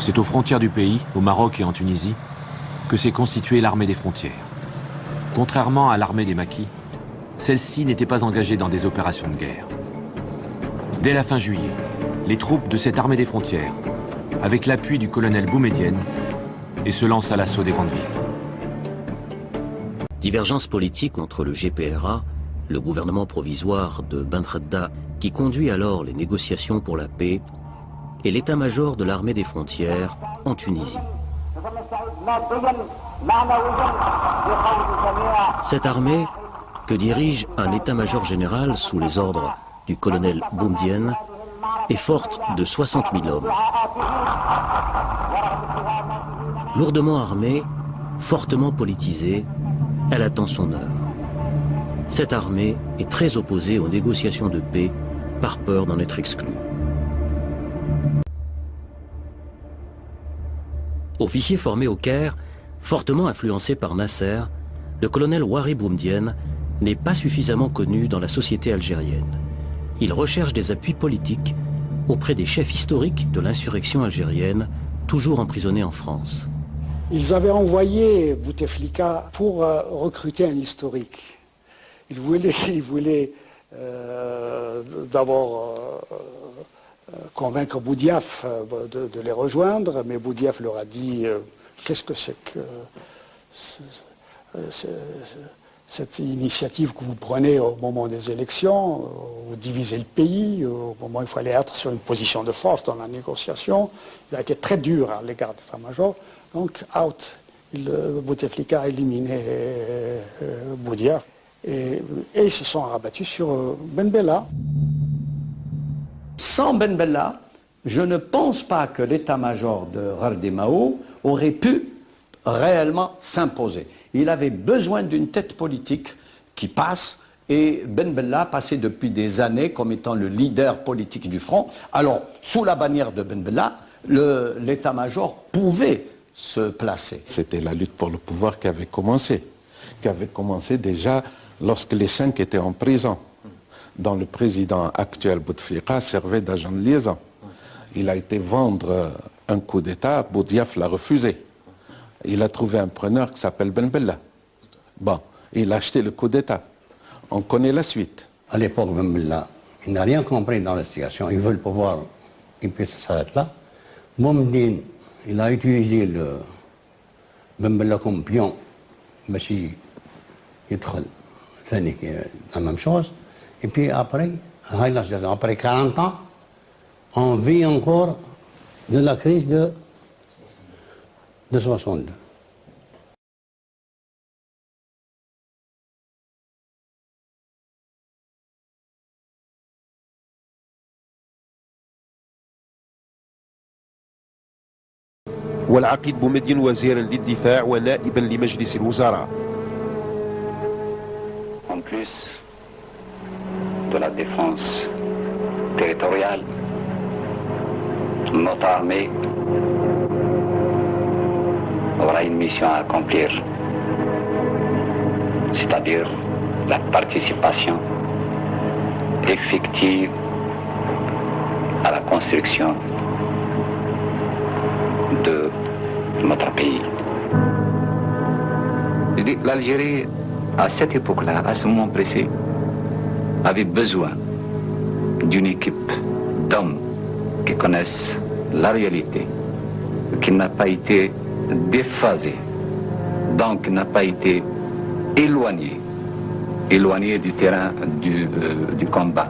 C'est aux frontières du pays, au Maroc et en Tunisie, que s'est constituée l'armée des frontières. Contrairement à l'armée des maquis, celle-ci n'était pas engagée dans des opérations de guerre. Dès la fin juillet, les troupes de cette armée des frontières, avec l'appui du colonel Boumedienne, et se lancent à l'assaut des grandes villes. Divergence politique entre le GPRA, le gouvernement provisoire de Benredda, qui conduit alors les négociations pour la paix, et l'état-major de l'armée des frontières en Tunisie. Cette armée, que dirige un état-major général sous les ordres du colonel Boumedienne, est forte de 60 000 hommes. Lourdement armée, fortement politisée, elle attend son heure. Cette armée est très opposée aux négociations de paix par peur d'en être exclue. Officier formé au Caire, fortement influencé par Nasser, le colonel Ouari Boumedienne n'est pas suffisamment connu dans la société algérienne. Il recherche des appuis politiques auprès des chefs historiques de l'insurrection algérienne, toujours emprisonnés en France. Ils avaient envoyé Bouteflika pour recruter un historique. Ils voulaient d'abord convaincre Boudiaf de les rejoindre, mais Boudiaf leur a dit qu'est-ce que c'est que cette initiative que vous prenez au moment des élections, vous divisez le pays, au moment où il fallait être sur une position de force dans la négociation. Il a été très dur à l'égard de l'état-major, donc out. Bouteflika a éliminé Boudiaf et ils se sont rabattus sur Ben Bella. Sans Ben Bella, je ne pense pas que l'état-major de Ghardé Mao aurait pu réellement s'imposer. Il avait besoin d'une tête politique qui passe, et Ben Bella passait depuis des années comme étant le leader politique du front. Alors, sous la bannière de Ben Bella, l'état-major pouvait se placer. C'était la lutte pour le pouvoir qui avait commencé déjà lorsque les 5 étaient en prison, dont le président actuel Bouteflika servait d'agent de liaison. Il a été vendre un coup d'État, Boudiaf l'a refusé. Il a trouvé un preneur qui s'appelle Ben Bella. Bon, il a acheté le coup d'État. On connaît la suite. À l'époque, Ben Bella, il n'a rien compris dans la situation. Il veut le pouvoir, il peut s'arrêter là. Boumedienne, il a utilisé le Ben Bella comme pion, mais il est la même chose. Et puis après 40 ans, on vit encore de la crise de 62. والعقيد بومدين وزيرا للدفاع ونائبا لمجلس الوزراء. En plus de la défense territoriale, notre armée aura une mission à accomplir, c'est-à-dire la participation effective à la construction de notre pays. L'Algérie, à cette époque-là, à ce moment précis, avait besoin d'une équipe d'hommes qui connaissent la réalité, qui n'a pas été déphasée, donc n'a pas été éloignée du terrain du combat,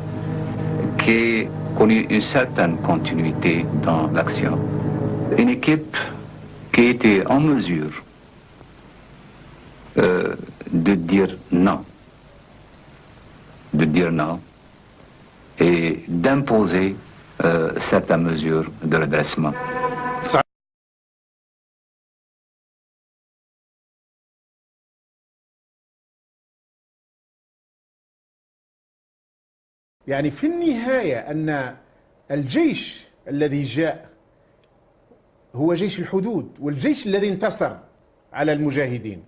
qui a connu une certaine continuité dans l'action. Une équipe qui était en mesure de dire non et d'imposer certaines mesures de redressement. يعني في النهاية أن الجيش الذي جاء هو جيش الحدود، والجيش الذي انتصر على المجاهدين،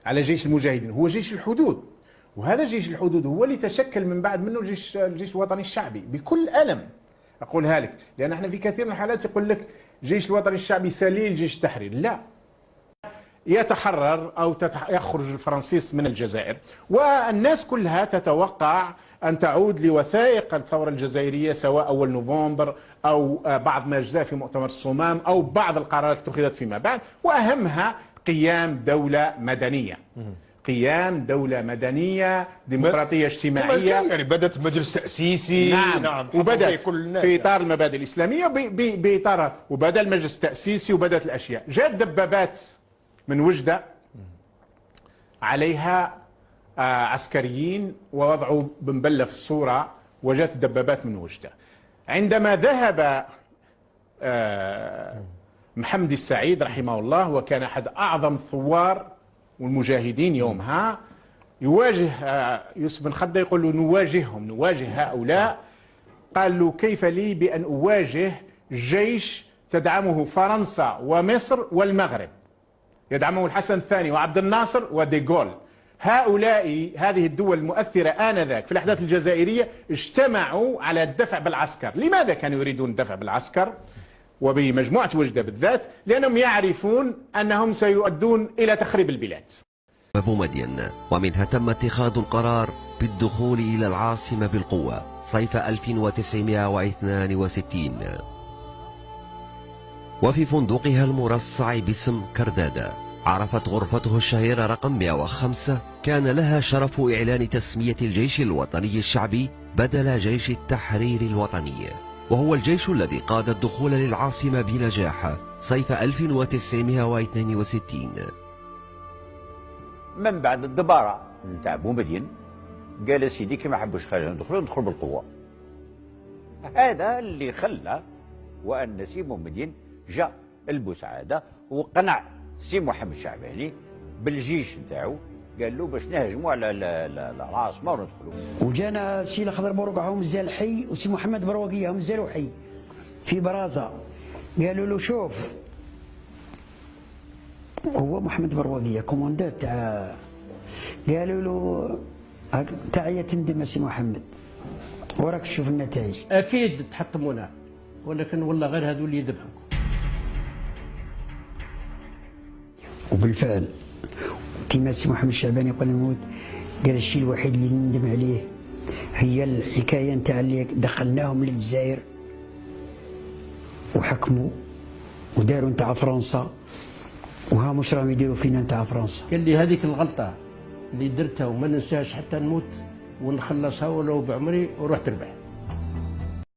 على جيش المجاهدين هو جيش الحدود، وهذا جيش الحدود هو اللي تشكل من بعد منه الجيش الوطني الشعبي بكل ألم. أقولها لك، لأن احنا في كثير من الحالات يقول لك الجيش الوطني الشعبي سليل جيش التحرير، لا، يتحرر أو يخرج الفرنسيس من الجزائر، والناس كلها تتوقع أن تعود لوثائق الثورة الجزائرية سواء أول نوفمبر أو بعض ما جاء في مؤتمر الصمام أو بعض القرارات اتخذت فيما بعد، وأهمها قيام دولة مدنية. قيام دولة مدنية ديمقراطية اجتماعية، يعني بدأت مجلس تأسيسي. نعم وبدأت في إطار المبادئ الإسلامية بإطارها، وبدأ المجلس التأسيسي وبدأت الأشياء. جاءت دبابات من وجدة عليها عسكريين ووضعوا بنبلة في الصورة، وجاءت الدبابات من وجدة. عندما ذهب محمد السعيد رحمه الله، وكان أحد أعظم الثوار والمجاهدين يومها، يواجه يوسف بن خدة، يقول له نواجه هؤلاء. قال له كيف لي بأن أواجه جيش تدعمه فرنسا ومصر والمغرب، يدعمه الحسن الثاني وعبد الناصر وديغول. هذه الدول المؤثرة آنذاك في الأحداث الجزائرية اجتمعوا على الدفع بالعسكر. لماذا كانوا يريدون الدفع بالعسكر وبمجموعة وجدة بالذات؟ لأنهم يعرفون أنهم سيؤدون إلى تخريب البلاد. بومدين، ومنها تم اتخاذ القرار بالدخول إلى العاصمة بالقوة صيف 1962، وفي فندقها المرصع باسم كردادة. عرفت غرفته الشهيرة رقم 105 كان لها شرف إعلان تسمية الجيش الوطني الشعبي بدل جيش التحرير الوطني، وهو الجيش الذي قاد الدخول للعاصمة بنجاح صيف 1962. من بعد الدبارة نتاع بومدين قال سيدي كي ما حبوش خلينا ندخل بالقوة. هذا اللي خلى وأن سي بومدين جاء البوسعادة وقنع سي محمد الشعباني بالجيش نتاعو، قال له باش نهجموا على العاصمة وندخلوا. وجانا سي الخضر بروقع هم مازال حي، وسي محمد بروقية هم مازالوا حي في برازة. قالوا له شوف، هو محمد بروقية كوماندات تاع، قالوا له تعيا تندم سي محمد وراك تشوف النتائج. اكيد تحطمونا، ولكن والله غير هذو اللي يذبحوك. وبالفعل كما سي محمد الشعباني قبل الموت قال الشيء الوحيد اللي ندم عليه هي الحكايه نتاع اللي دخلناهم للجزائر وحكموا وداروا نتاع فرنسا، وها مش راهم يديروا فينا نتاع فرنسا. قال لي هذيك الغلطه اللي درتها وما ننساهاش حتى نموت ونخلصها ولو بعمري ورحت ربح.